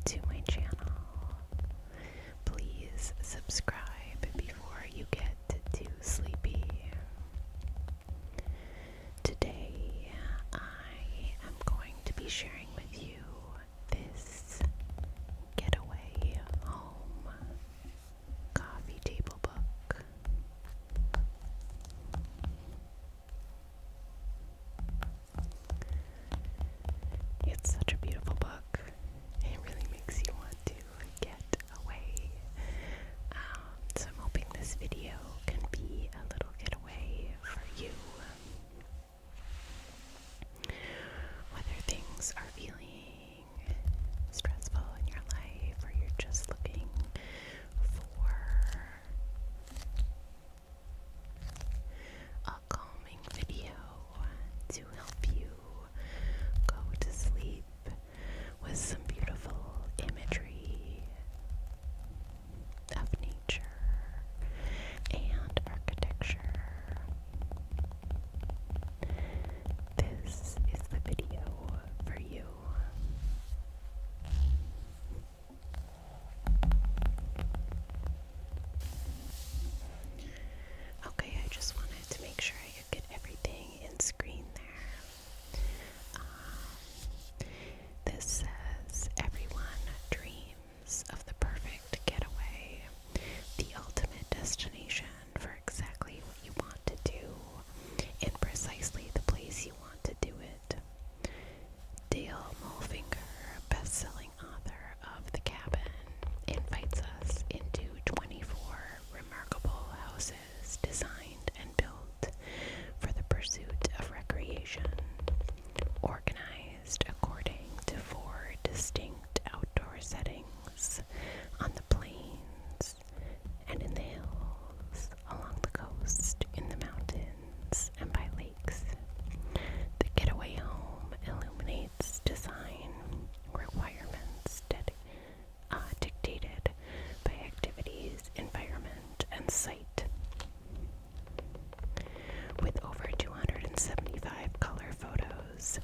to my channel. Please subscribe before you get too sleepy. Today I am going to be sharing with you this Getaway Home coffee table book. It's such a beautiful book. It really makes you want to get away. So I'm hoping this video can be a little getaway for you. Whether things are feeling stressful in your life or you're just looking for a calming video to help you go to sleep with some beautiful imagery of nature and architecture. This is the video for you. Okay, I just wanted to make sure I could get everything in screen there. This says, everyone dreams of the perfect getaway, the ultimate destination for exactly what you want to do in precisely the place you want to do it. Dale Mulfinger, best-selling author of The Cabin, invites us into 24 remarkable houses designed and built for the pursuit of recreation, organized according to 4 distinct outdoor settings on the plains and in the hills, along the coast, in the mountains, and by lakes. The Getaway Home illuminates design requirements dictated by activities, environment, and site. With over 275 color photos,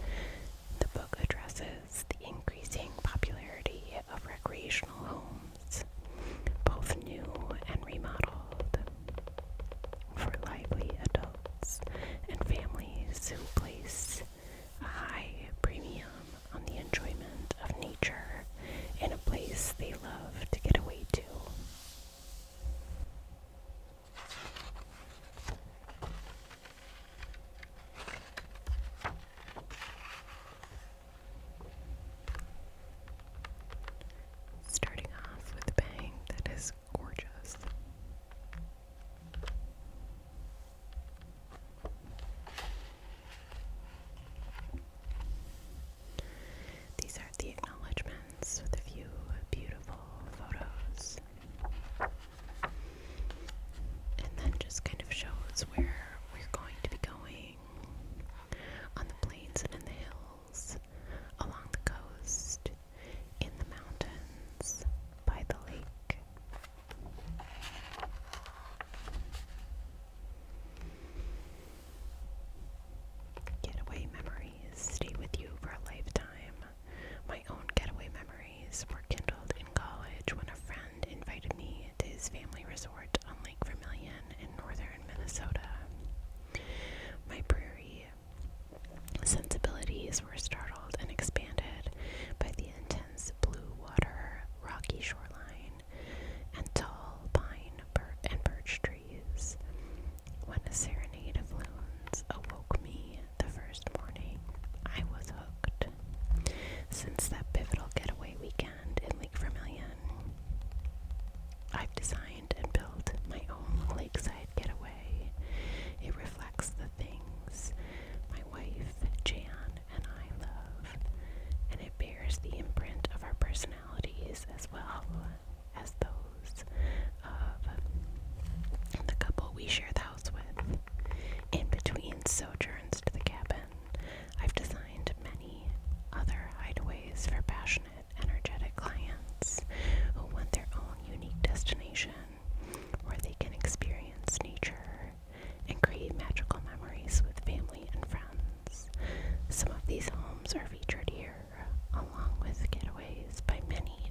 the book addresses the increasing popularity of recreational homes, both new and remodeled, for lively adults and families who place a high premium on the enjoyment of nature in a place they love to get away to. Starting off with a bang, that is gorgeous. These are the acknowledgements with a few beautiful photos. And then just kind of shows where we're going to be going on the plains and in the hills, along the coast, in the mountains, by the lake. Getaway memories stay with you for a lifetime. My own getaway memories were kindled in college when a friend invited me to his family resort on Lake Vermilion in northern Minnesota. My prairie sensibilities were startled and expanded by the intense blue water, rocky shoreline, and tall pine and birch trees. When a serenade of loons awoke me the first morning, I was hooked. Since that pivotal getaway weekend in Lake Vermilion, I've designed and built my own lakeside getaway. It reflects the things my wife, Jan, and I love, and it bears the imprint of our personalities as well as those of the couple we share the house with. In between sojourns to the cabin, I've designed many other hideaways for passionate, energetic clients who want their own unique destination where they can experience nature and create magical memories with family and friends. Some of these homes are featured here, along with getaways by many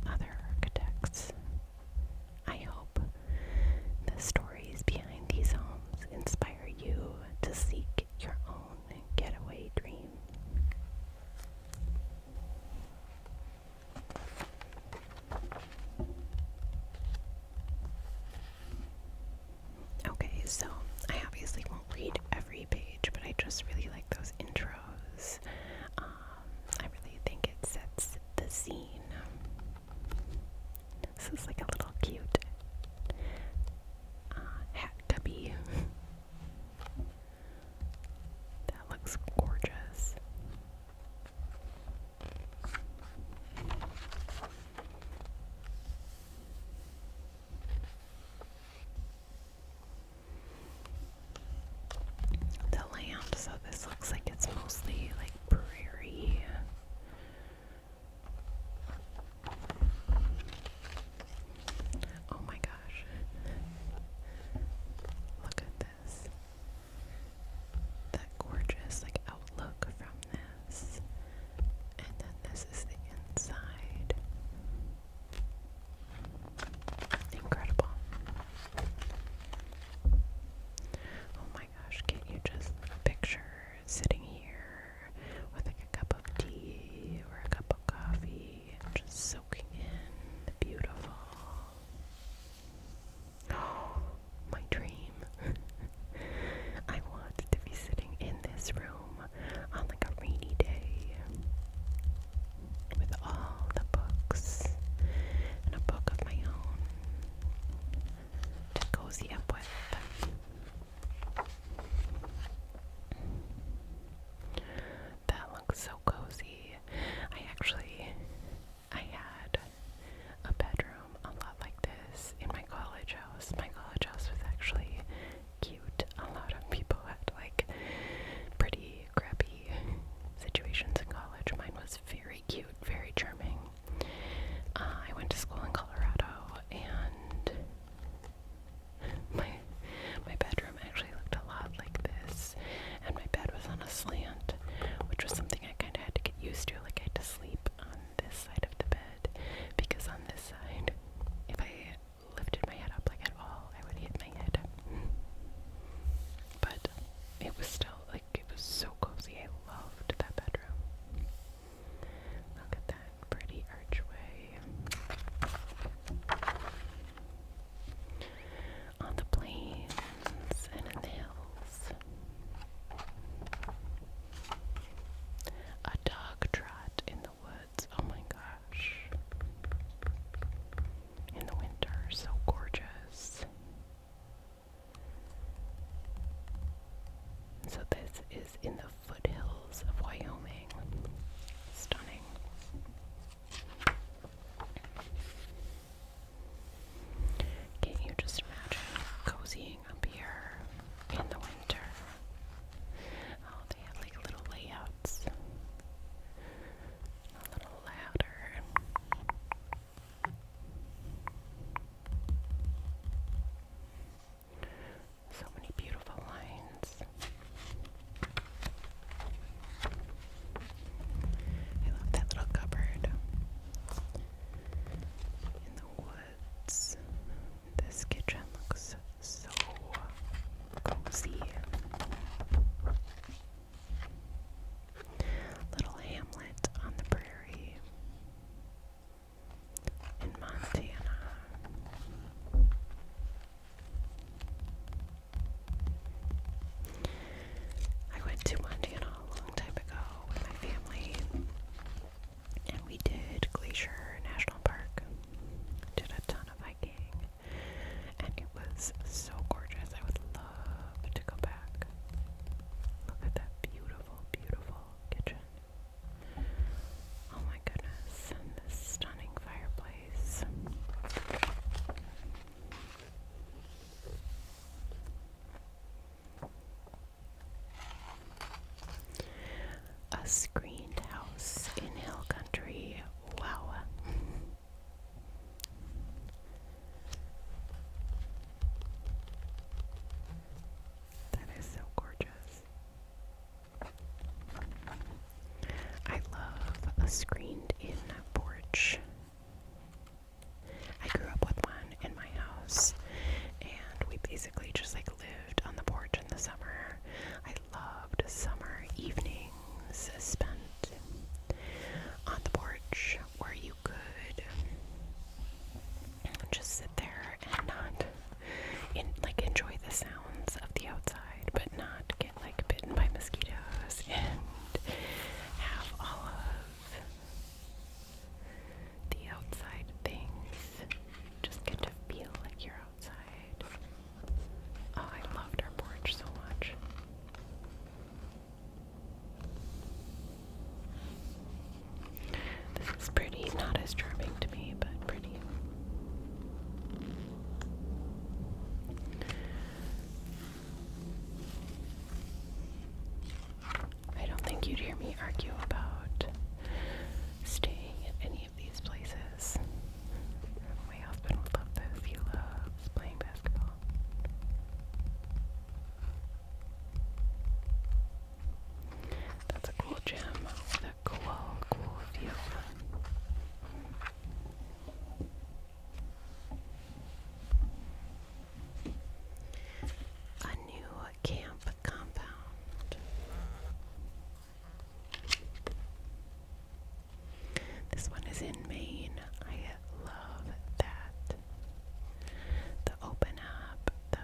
screened house in hill country. Wow. That is so gorgeous. I love a screened-in porch. I grew up with one in my house, and we basically just like lived on the porch in the summer. I loved summer evenings spent on the porch where you could just sit there and not enjoy the sounds of the outside, but not get like bitten by mosquitoes and have all of the outside things. Just get to feel like you're outside. Oh, I loved our porch so much. This is pretty, not as charming to me, but pretty. I don't think you'd hear me argue about staying at any of these places. My husband would love this. He loves playing basketball. That's a cool gym with a cool view. A new camp compound. This one is in Maine. I love that. The open up, the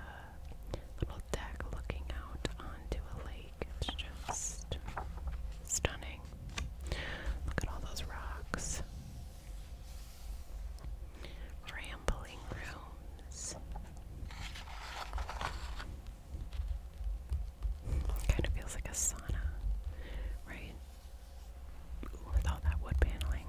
little deck looking out onto a lake. It's just stunning. Look at all those rocks. Rambling rooms. Kind of feels like a sauna, right? With all that wood paneling.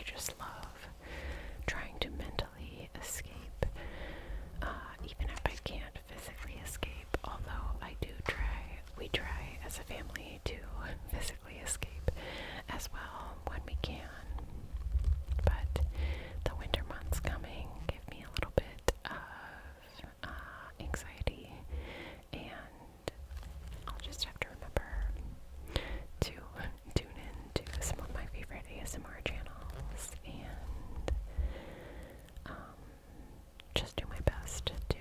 just love trying to mentally escape, even if I can't physically escape, although we try as a family to physically escape as well when we can. But the winter months coming give me a little bit of anxiety, and I'll just have to remember to tune in to some of my favorite ASMR channels and just do my best to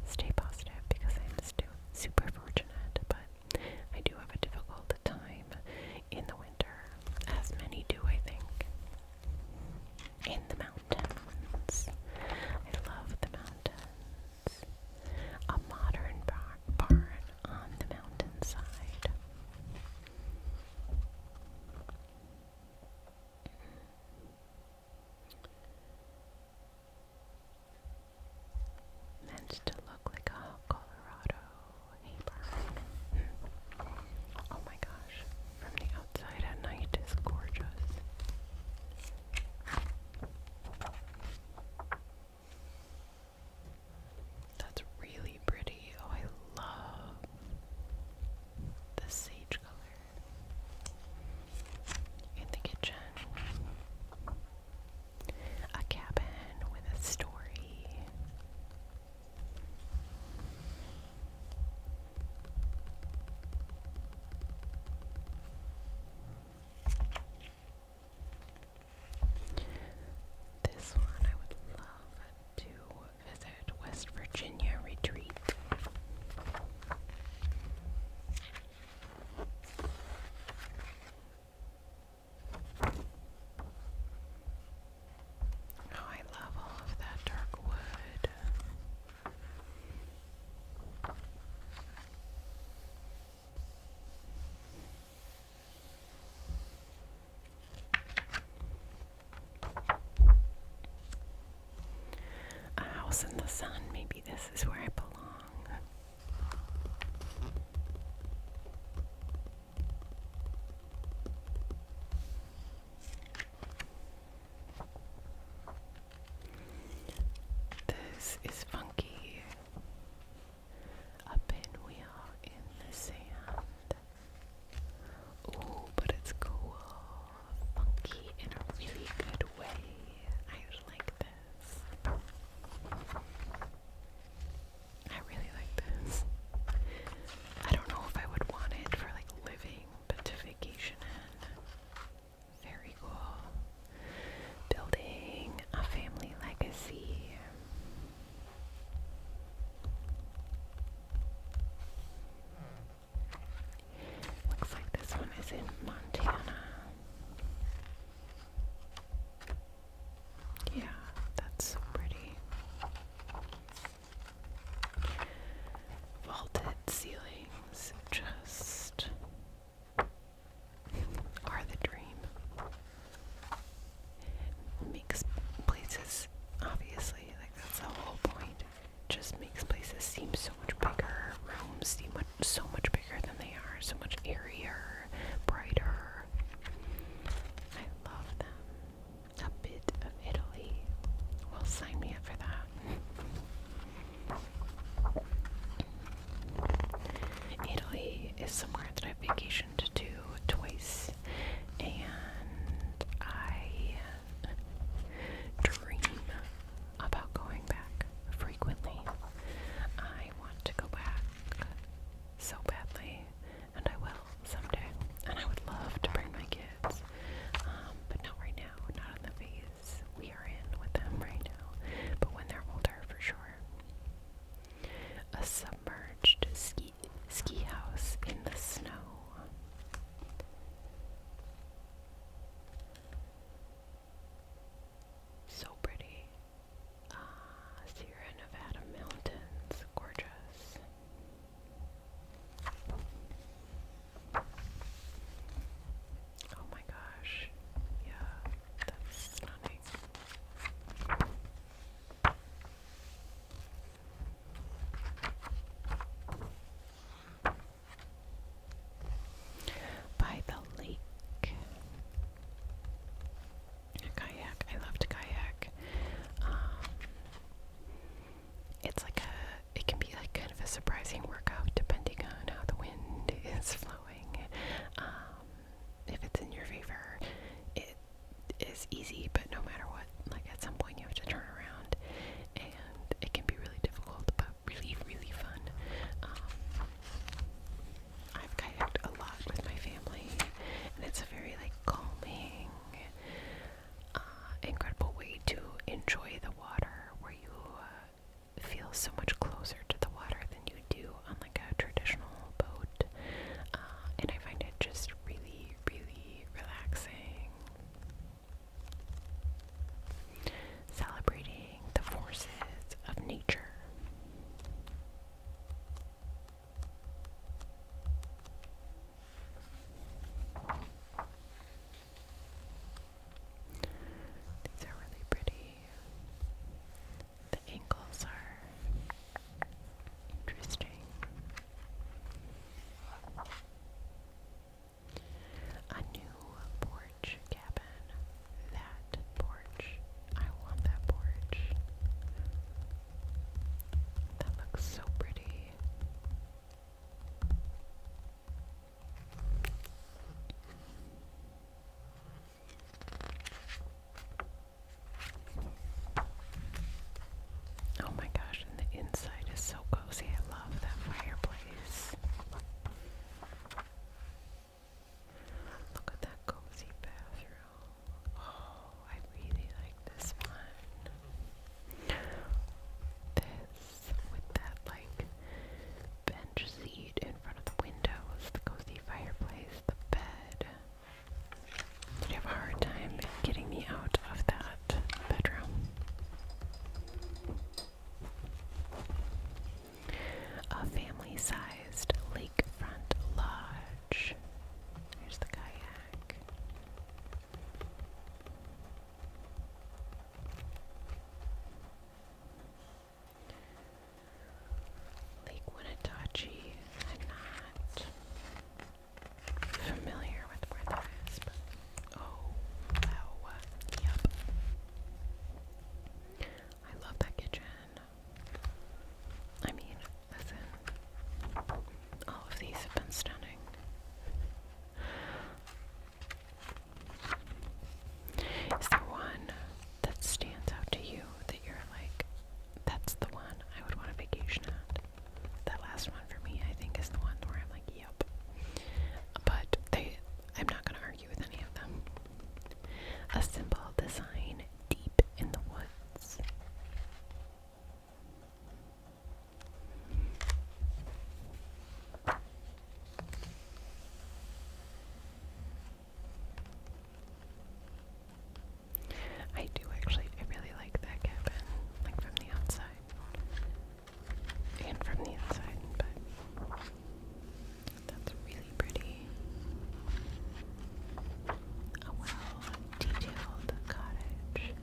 stay positive, because I'm still super fortunate, but I do have a difficult time in the winter, as many do, I think. In the mountains. I love the mountains. A modern barn on the mountainside. Meant to look like a Colorado hay barn. Oh my gosh, from the outside at night is gorgeous. That's really pretty. Oh, I love the sage color in the kitchen. A cabin with a story. This one I would love to visit. West Virginia retreat. Oh, I love all of that dark wood. A house in the sun. Maybe this is where I belong. This is funky. A pinwheel in the sand. Ooh, but it's cool. Funky in a really good way. I like this. a simple design deep in the woods. I do actually, I really like that cabin, like from the outside and from the inside, but that's really pretty. A well-detailed cottage.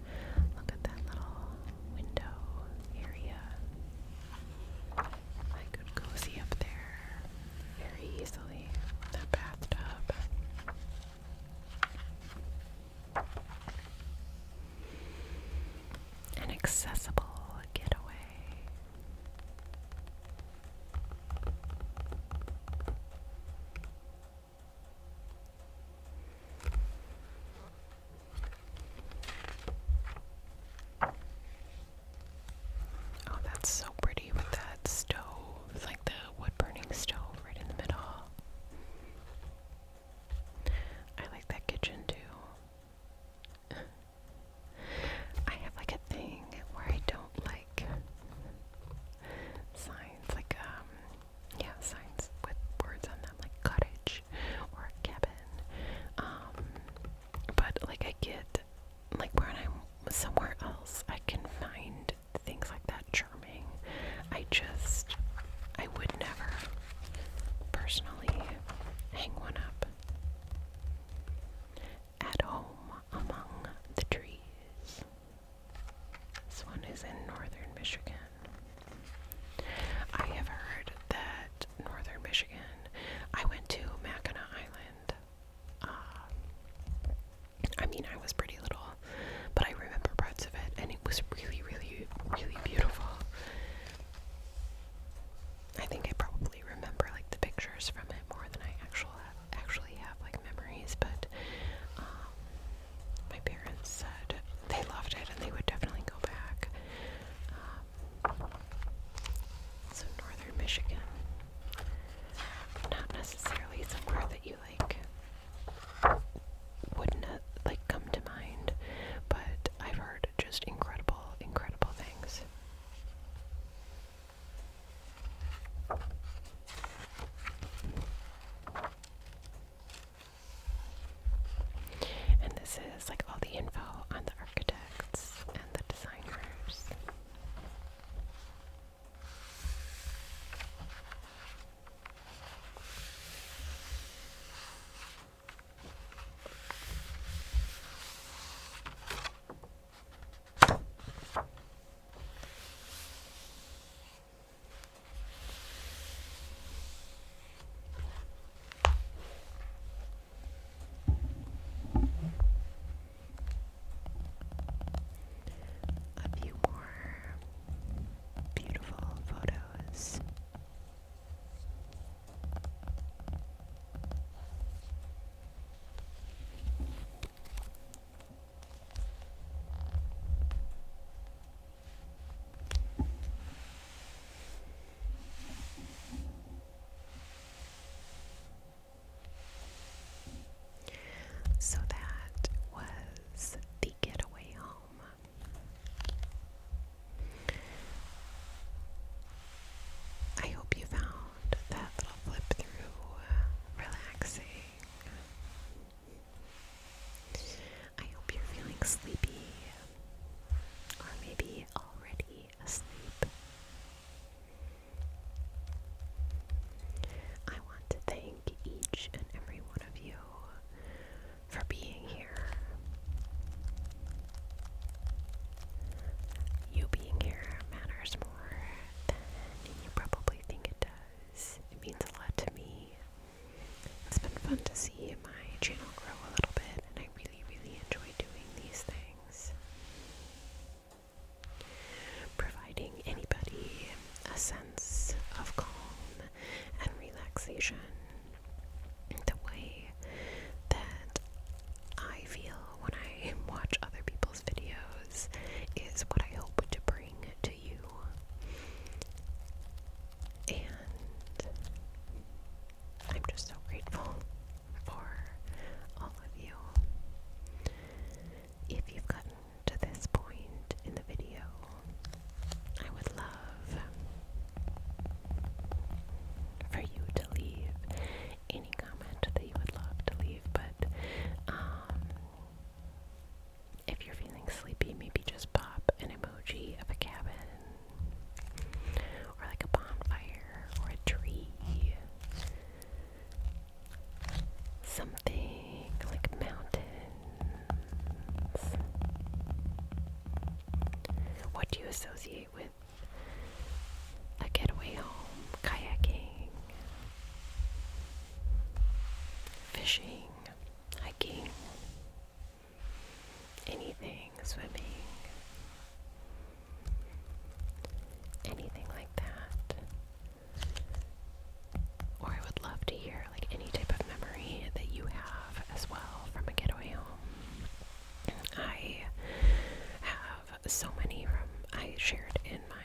Look at that little window area. I could cozy up there very easily. That bathtub. An accessible getaway. Oh, that's so pretty with that stove, like the wood burning stove right in the middle. I like that kitchen too. I have like a thing where I don't like signs, like yeah, signs with words on them, like cottage or cabin. But like I get, like when I'm somewhere else, I can find things like that charming. I would never personally hang one up at home among the trees. This one is in northern Michigan. I have heard that northern Michigan, I went to Mackinac Island. I mean, I was pretty little, but I remember parts associate with a getaway home, kayaking, fishing, hiking, anything, swimming, anything like that. Or I would love to hear like any type of memory that you have as well from a getaway home. I have so many I shared in my